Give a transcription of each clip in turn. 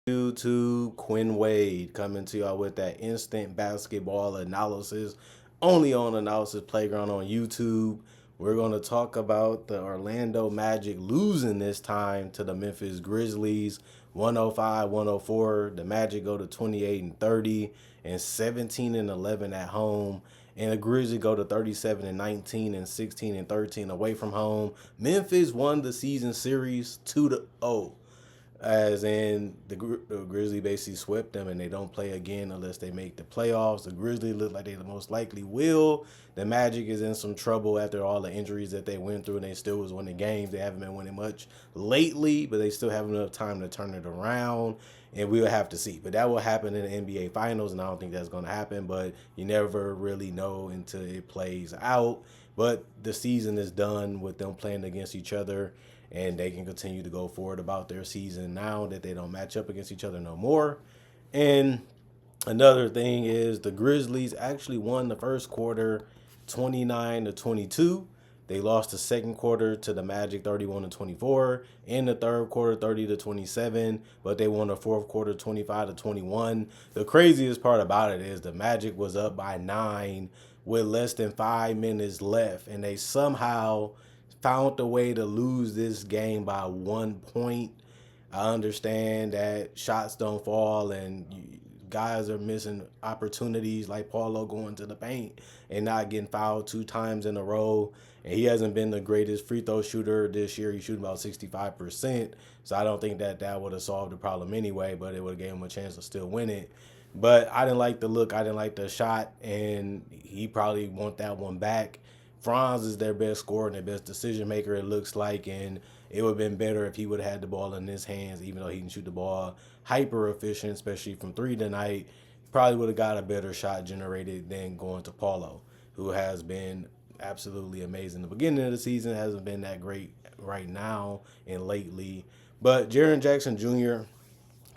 YouTube, Quinn Wade coming to y'all with that instant basketball analysis only on Analysis Playground on YouTube. We're going to talk about the Orlando Magic losing this time to the Memphis Grizzlies 105-104. The Magic go to 28-30 and 17-11 at home. And the Grizzlies go to 37-19 and 16-13 away from home. Memphis won the season series 2-0. As in, the Grizzlies basically swept them, and they don't play again unless they make the playoffs. The Grizzlies look like they the most likely will. The Magic is in some trouble after all the injuries that they went through, and they still was winning games. They haven't been winning much lately, but they still have enough time to turn it around, and we'll have to see. But that will happen in the NBA Finals, and I don't think that's going to happen, but you never really know until it plays out. But the season is done with them playing against each other, and they can continue to go forward about their season now that they don't match up against each other no more. And another thing is the Grizzlies actually won the first quarter 29-22. They lost the second quarter to the Magic 31-24. In the third quarter 30-27, but they won the fourth quarter 25-21. The craziest part about it is the Magic was up by 9 with less than 5 minutes left, and they somehow found a way to lose this game by 1 point. I understand that shots don't fall and guys are missing opportunities like Paulo going to the paint and not getting fouled 2 times in a row. And he hasn't been the greatest free throw shooter this year. He's shooting about 65%. So I don't think that would have solved the problem anyway, but it would have given him a chance to still win it. But I didn't like the look. I didn't like the shot, and he probably want that one back. Franz is their best scorer and their best decision maker, it looks like, and it would have been better if he would have had the ball in his hands, even though he can shoot the ball hyper efficient, especially from 3 tonight. Probably would have got a better shot generated than going to Paulo, who has been absolutely amazing. The beginning of the season hasn't been that great right now and lately. But Jaren Jackson Jr.,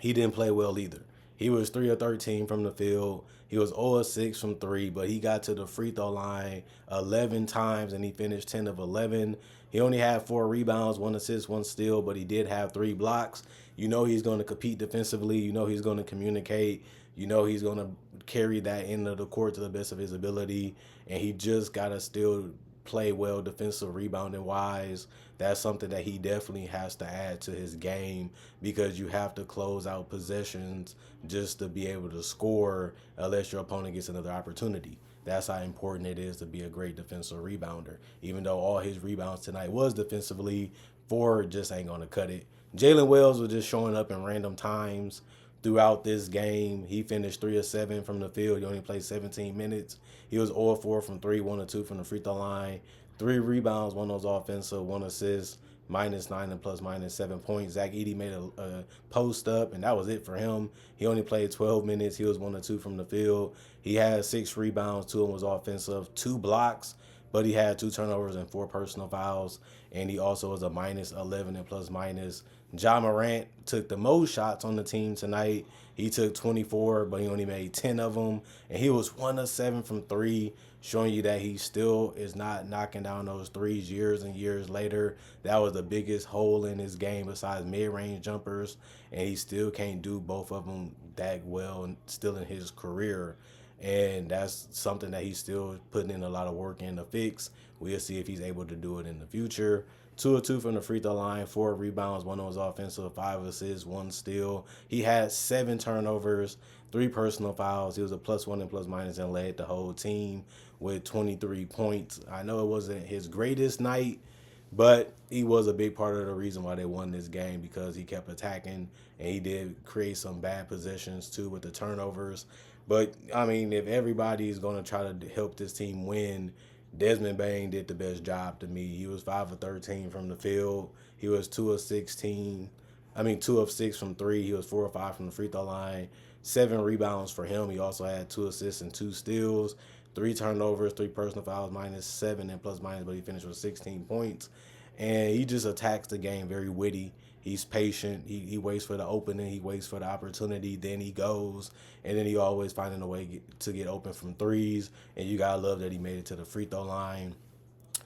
he didn't play well either. He was 3 of 13 from the field. He was 0 of 6 from 3, but he got to the free throw line 11 times, and he finished 10 of 11. He only had 4 rebounds, 1 assist, 1 steal, but he did have 3 blocks. You know he's going to compete defensively. You know he's going to communicate. You know he's going to carry that end of the court to the best of his ability, and he just got to still play well defensive rebounding wise. That's something that he definitely has to add to his game, because you have to close out possessions just to be able to score unless your opponent gets another opportunity. That's how important it is to be a great defensive rebounder. Even though all his rebounds tonight was defensively, 4 just ain't going to cut it. Jalen Wells was just showing up in random times throughout this game. He finished 3 of 7 from the field. He only played 17 minutes. He was 0 of 4 from 3, 1 of 2 from the free throw line. 3 rebounds, 1 of those offensive, 1 assist, -9 and +7 points. Zach Edey made a post up, and that was it for him. He only played 12 minutes. He was 1 of 2 from the field. He had 6 rebounds, 2 of them was offensive, 2 blocks, but he had 2 turnovers and 4 personal fouls. And he also was a -11 and +. Ja Morant took the most shots on the team tonight. He took 24, but he only made 10 of them. And he was 1 of 7 from 3, showing you that he still is not knocking down those threes years and years later. That was the biggest hole in his game besides mid-range jumpers, and he still can't do both of them that well still in his career. And that's something that he's still putting in a lot of work in to fix. We'll see if he's able to do it in the future. 2 of 2 from the free throw line, 4 rebounds, 1 was offensive, 5 assists, 1 steal. He had 7 turnovers, 3 personal fouls. He was a +1 and +, and led the whole team with 23 points. I know it wasn't his greatest night, but he was a big part of the reason why they won this game, because he kept attacking, and he did create some bad possessions too with the turnovers. But, I mean, if everybody's going to try to help this team win, Desmond Bane did the best job to me. He was 5 of 13 from the field. He was 2 of 6 from 3. He was 4 of 5 from the free throw line. 7 rebounds for him. He also had 2 assists and 2 steals. 3 turnovers, 3 personal fouls, -7 and +, but he finished with 16 points. And he just attacks the game very witty. He's patient. He waits for the opening. He waits for the opportunity. Then he goes. And then he always finding a way to get open from threes. And you got to love that he made it to the free throw line.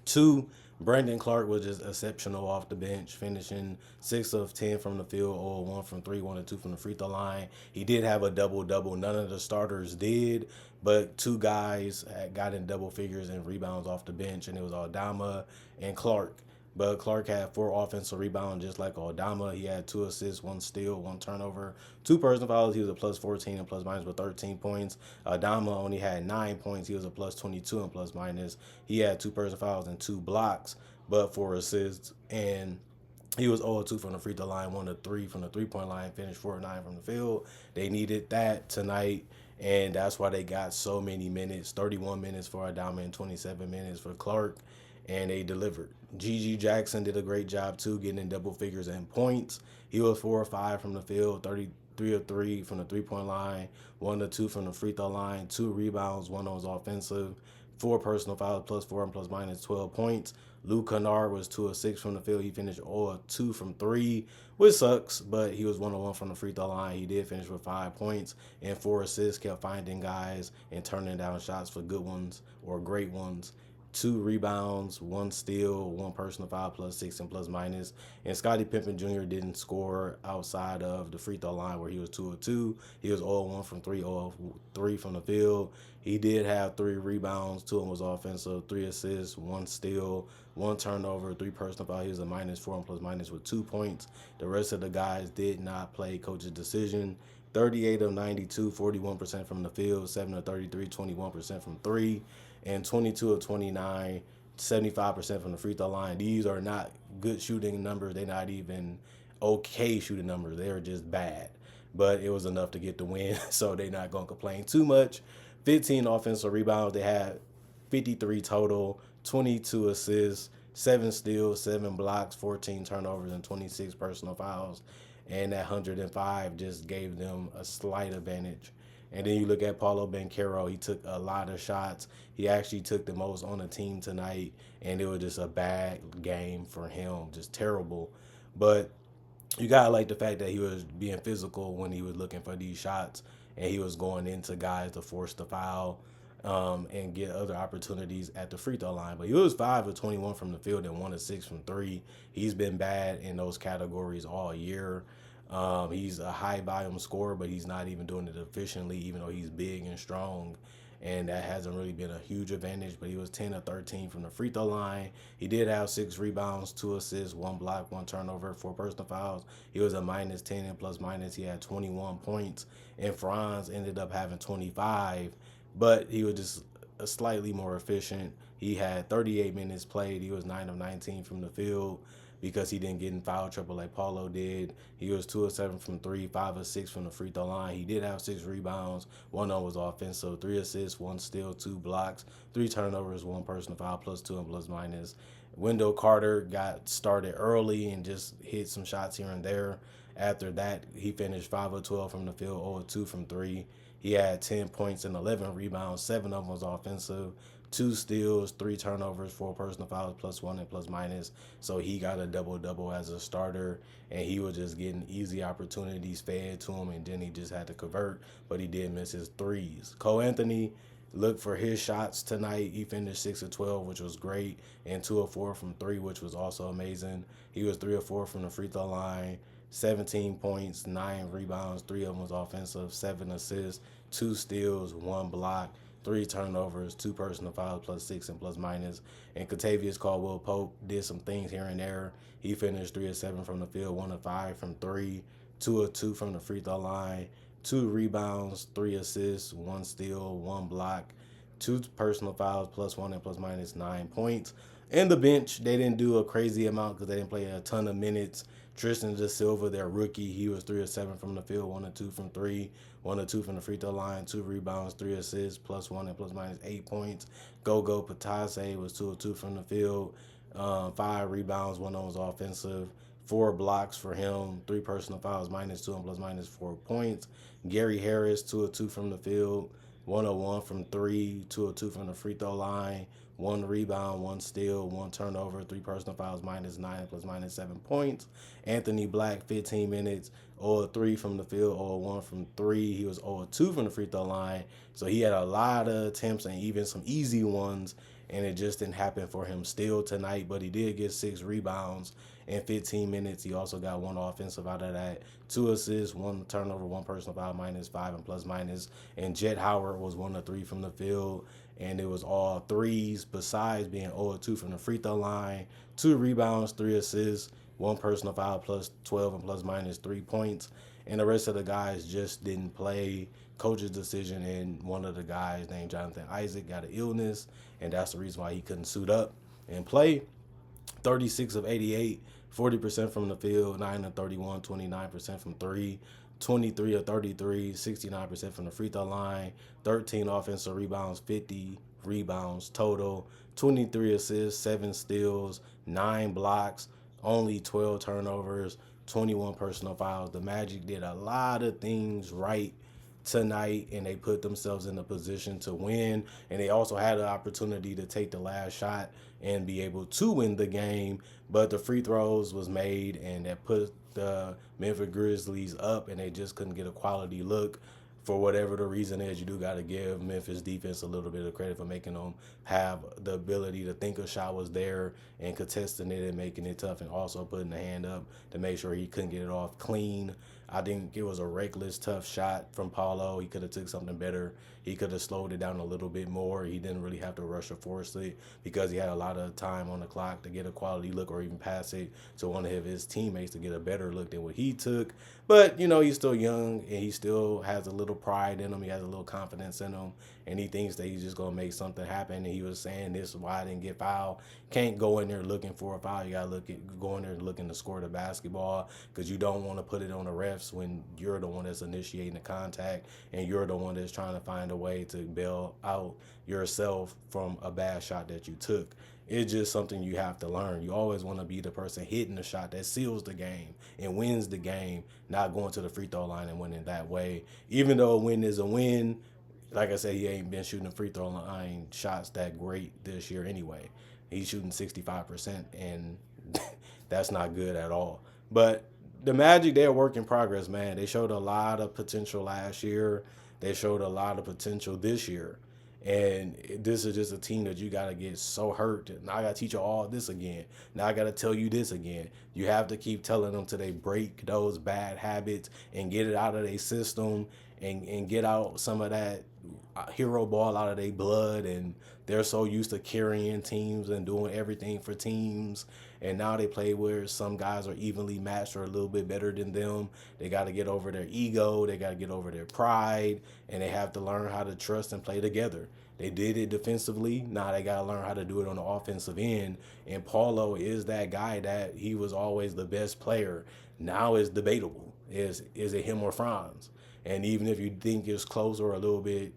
2, Brandon Clark was just exceptional off the bench, finishing 6 of 10 from the field, 0 of 1 from 3, 1 of 2 from the free throw line. He did have a double double. None of the starters did, but two guys had got in double figures in rebounds off the bench, and it was Aldama and Clark. But Clark had 4 offensive rebounds, just like Aldama. He had 2 assists, 1 steal, 1 turnover, 2 personal fouls. He was a plus 14 and plus minus with 13 points. Aldama only had 9 points. He was a plus 22 and plus minus. He had 2 personal fouls and 2 blocks, but 4 assists. And he was 0-2 from the free throw line, 1-3 from the 3-point line, finished 4-9 from the field. They needed that tonight, and that's why they got so many minutes, 31 minutes for Adama and 27 minutes for Clark, and they delivered. G.G. Jackson did a great job, too, getting in double figures and points. He was 4-5 from the field, 33 from the 3-point line, 1-2 from the free throw line, 2 rebounds, 1 was offensive, 4 personal fouls, plus 4 and plus minus 12 points. Luke Kennard was 2-6 from the field. He finished 0-2 from 3, which sucks, but he was 1-1 from the free throw line. He did finish with 5 points and 4 assists, kept finding guys and turning down shots for good ones or great ones. 2 rebounds, 1 steal, 1 personal foul, plus 6 and plus minus. And Scottie Pippen Jr. didn't score outside of the free throw line where he was 2-2. He was 0-1 from 3, 0-3 from the field. He did have 3 rebounds, 2 of them was offensive, 3 assists, 1 steal, 1 turnover, 3 personal foul. He was a minus 4 and plus minus with 2 points. The rest of the guys did not play coach's decision. 38 of 92, 41% from the field, 7 of 33, 21% from 3, and 22 of 29, 75% from the free throw line. These are not good shooting numbers. They're not even okay shooting numbers. They're just bad. But it was enough to get the win, so they're not going to complain too much. 15 offensive rebounds. They had 53 total, 22 assists, 7 steals, 7 blocks, 14 turnovers, and 26 personal fouls. And that 105 just gave them a slight advantage. And then you look at Paulo Banchero. He took a lot of shots. He actually took the most on the team tonight, and it was just a bad game for him, just terrible. But you gotta like the fact that he was being physical when he was looking for these shots, and he was going into guys to force the foul and get other opportunities at the free throw line. But he was 5 of 21 from the field and 1 of 6 from 3. He's been bad in those categories all year. He's a high volume scorer, but he's not even doing it efficiently, even though he's big and strong. And that hasn't really been a huge advantage, but he was 10 of 13 from the free throw line. He did have 6 rebounds, 2 assists, 1 block, 1 turnover, 4 personal fouls. He was a minus 10 and plus minus. He had 21 points, and Franz ended up having 25, but he was just slightly more efficient. He had 38 minutes played. He was 9 of 19 from the field, because he didn't get in foul trouble like Paulo did. He was 2 of 7 from 3, 5 of 6 from the free throw line. He did have 6 rebounds. 1 of them was offensive, 3 assists, 1 steal, 2 blocks, 3 turnovers, 1 personal foul, plus 2 and plus minus. Wendell Carter got started early and just hit some shots here and there. After that, he finished 5 of 12 from the field, 0 of 2 from 3. He had 10 points and 11 rebounds. 7 of them was offensive. 2 steals, 3 turnovers, 4 personal fouls, plus 1 and plus minus. So he got a double-double as a starter, and he was just getting easy opportunities fed to him, and then he just had to convert, but he did miss his threes. Cole Anthony looked for his shots tonight. He finished 6 of 12, which was great, and 2 of 4 from 3, which was also amazing. He was 3 of 4 from the free throw line, 17 points, 9 rebounds, 3 of them was offensive, 7 assists, 2 steals, 1 block, 3 turnovers, 2 personal fouls, plus 6 and plus minus. And Kentavious Caldwell-Pope did some things here and there. He finished 3 of 7 from the field, 1 of 5 from 3, 2 of 2 from the free throw line, 2 rebounds, 3 assists, 1 steal, 1 block, 2 personal fouls, plus 1 and plus minus 9 points. And the bench, they didn't do a crazy amount because they didn't play a ton of minutes. Tristan Da Silva, their rookie, he was 3 of 7 from the field, 1 of 2 from 3, 1 of 2 from the free throw line, 2 rebounds, 3 assists, plus 1 and plus minus 8 points. Gogo Patase was 2 of 2 from the field, 5 rebounds, 1 of them was offensive, 4 blocks for him, 3 personal fouls, minus 2 and plus minus 4 points. Gary Harris, 2 of 2 from the field, 1 of 1 from 3, 2 of 2 from the free throw line, 1 rebound, 1 steal, 1 turnover, 3 personal fouls, minus 9 plus minus 7 points. Anthony Black, 15 minutes, 0 of 3 from the field, 0 of 1 from 3. He was 0 of 2 from the free throw line. So he had a lot of attempts and even some easy ones. and it just didn't happen for him still tonight. But he did get 6 rebounds in 15 minutes. He also got 1 offensive out of that, 2 assists, 1 turnover, 1 personal foul, -5 and plus minus. And Jet Howard was 1 of 3 from the field, and it was all threes besides being 0 of 2 from the free throw line, 2 rebounds, 3 assists, 1 personal foul, plus 12 and plus minus 3 points. And the rest of the guys just didn't play. Coach's decision, and one of the guys named Jonathan Isaac got an illness, and that's the reason why he couldn't suit up and play. 36 of 88, 40% from the field, 9 of 31, 29% from 3, 23 of 33, 69% from the free throw line, 13 offensive rebounds, 50 rebounds total, 23 assists, 7 steals, 9 blocks, only 12 turnovers, 21 personal fouls. The Magic did a lot of things right tonight, and they put themselves in a position to win, and they also had an opportunity to take the last shot and be able to win the game, but the free throws was made, and that put the Memphis Grizzlies up, and they just couldn't get a quality look. For whatever the reason is, you do got to give Memphis defense a little bit of credit for making them have the ability to think a shot was there and contesting it and making it tough, and also putting the hand up to make sure he couldn't get it off clean. I think it was a reckless, tough shot from Paulo. He could have took something better. He could have slowed it down a little bit more. He didn't really have to rush or force it because he had a lot of time on the clock to get a quality look or even pass it to one of his teammates to get a better look than what he took. But, he's still young, and he still has a little pride in him. He has a little confidence in him, and he thinks that he's just going to make something happen. And he was saying, this is why I didn't get fouled. Can't go in there looking for a foul. You got to go in there looking to score the basketball, because you don't want to put it on the refs when you're the one that's initiating the contact, and you're the one that's trying to find a way to bail out yourself from a bad shot that you took. It's just something you have to learn. You always want to be the person hitting the shot that seals the game and wins the game, not going to the free throw line and winning that way. Even though a win is a win, like I said, he ain't been shooting the free throw line shots that great this year anyway. He's shooting 65%, and that's not good at all. But the Magic, they're a work in progress, man. They showed a lot of potential last year. They showed a lot of potential this year. And this is just a team that you got to get so hurt. Now I got to teach you all this again. Now I got to tell you this again. You have to keep telling them till they break those bad habits and get it out of their system and get out some of that hero ball out of their blood. And they're so used to carrying teams and doing everything for teams. And now they play where some guys are evenly matched or a little bit better than them. They got to get over their ego. They got to get over their pride. And they have to learn how to trust and play together. They did it defensively. Now they got to learn how to do it on the offensive end. And Paulo is that guy that he was always the best player. Now it's debatable. Is it him or Franz? And even if you think it's close or a little bit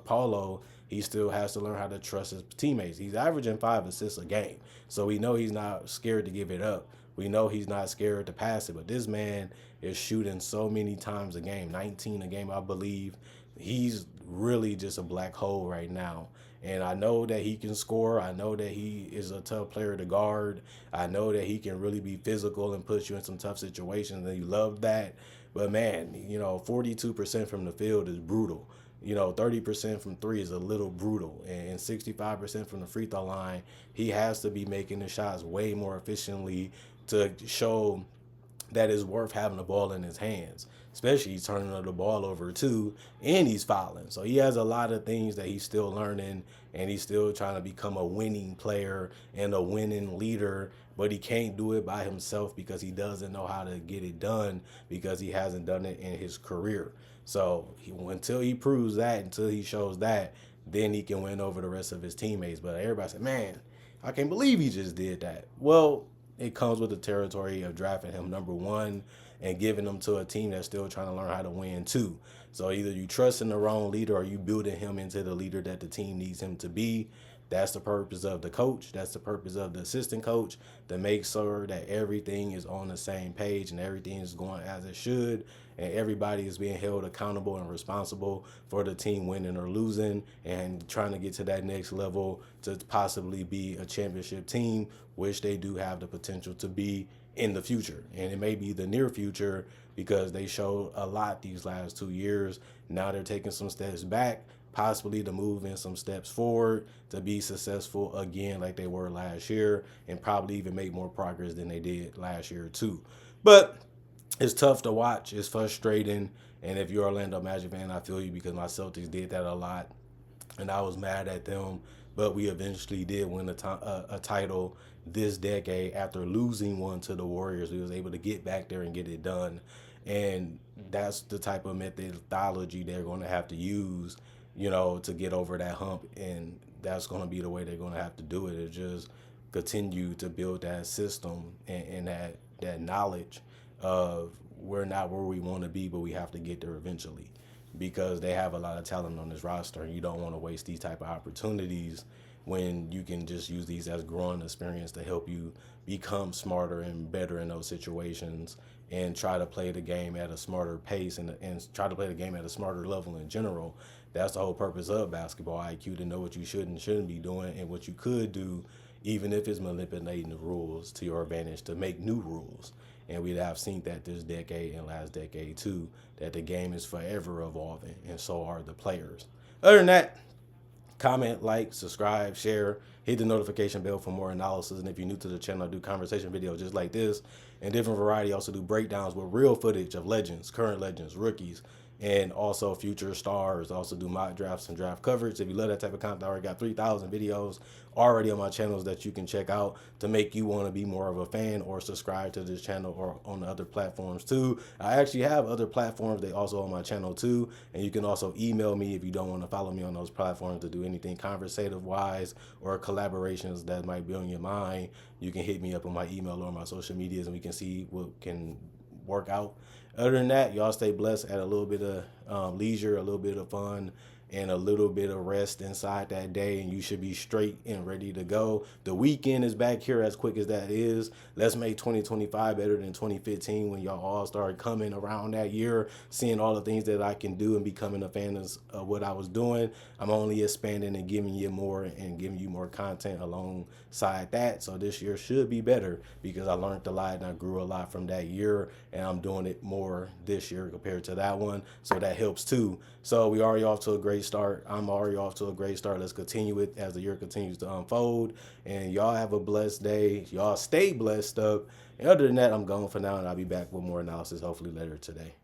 Paulo, he still has to learn how to trust his teammates. He's averaging 5 assists a game. So we know he's not scared to give it up. We know he's not scared to pass it. But this man is shooting so many times a game, 19 a game, I believe. He's really just a black hole right now. And I know that he can score. I know that he is a tough player to guard. I know that he can really be physical and put you in some tough situations, and you love that. But, man, 42% from the field is brutal. 30% from 3 is a little brutal, and 65% from the free throw line. He has to be making the shots way more efficiently to show that it's worth having the ball in his hands, especially he's turning the ball over too, and he's fouling. So he has a lot of things that he's still learning, and he's still trying to become a winning player and a winning leader, but he can't do it by himself because he doesn't know how to get it done because he hasn't done it in his career. So until he proves that, until he shows that, then he can win over the rest of his teammates. But everybody said, man, I can't believe he just did that. Well, it comes with the territory of drafting him number 1 and giving him to a team that's still trying to learn how to win too. So either you trust in the wrong leader or you building him into the leader that the team needs him to be. That's the purpose of the coach. That's the purpose of the assistant coach, to make sure that everything is on the same page and everything is going as it should, and everybody is being held accountable and responsible for the team winning or losing and trying to get to that next level to possibly be a championship team, which they do have the potential to be in the future. And it may be the near future because they showed a lot these last 2 years. Now they're taking some steps back, possibly to move in some steps forward to be successful again like they were last year, and probably even make more progress than they did last year too. But it's tough to watch. It's frustrating. And if you're an Orlando Magic fan, I feel you, because my Celtics did that a lot, and I was mad at them. But we eventually did win a title this decade after losing one to the Warriors. We was able to get back there and get it done, and that's the type of methodology they're going to have to use, to get over that hump. And that's going to be the way they're going to have to do it. Is just continue to build that system and that knowledge of we're not where we want to be, but we have to get there eventually, because they have a lot of talent on this roster, and you don't want to waste these type of opportunities when you can just use these as growing experience to help you become smarter and better in those situations, and try to play the game at a smarter pace, and try to play the game at a smarter level in general. That's the whole purpose of basketball IQ, to know what you should and shouldn't be doing, and what you could do, even if it's manipulating the rules to your advantage, to make new rules. And we have seen that this decade and last decade too, that the game is forever evolving, and so are the players. Other than that, comment, like, subscribe, share, hit the notification bell for more analysis. And if you're new to the channel, I do conversation videos just like this and different variety. I also do breakdowns with real footage of legends, current legends, rookies, and also future stars. I also do mock drafts and draft coverage. If you love that type of content, I already got 3,000 videos already on my channels that you can check out to make you want to be more of a fan or subscribe to this channel, or on the other platforms too. I actually have other platforms. They also on my channel too. And you can also email me if you don't want to follow me on those platforms to do anything conversative wise or collaborations that might be on your mind. You can hit me up on my email or my social medias, and we can see what can work out. Other than that, y'all stay blessed. At a little bit of leisure, a little bit of fun, and a little bit of rest inside that day, and you should be straight and ready to go. The weekend is back here, as quick as that is. Let's make 2025 better than 2015, when y'all all started coming around that year, seeing all the things that I can do and becoming a fan of what I was doing. I'm only expanding and giving you more, and giving you more content alongside that. So this year should be better, because I learned a lot and I grew a lot from that year, and I'm doing it more this year compared to that one. So that helps too. So we already off to a great start. I'm already off to a great start. Let's continue it as the year continues to unfold. And y'all have a blessed day. Y'all stay blessed up. And other than that, I'm gone for now, and I'll be back with more analysis hopefully later today.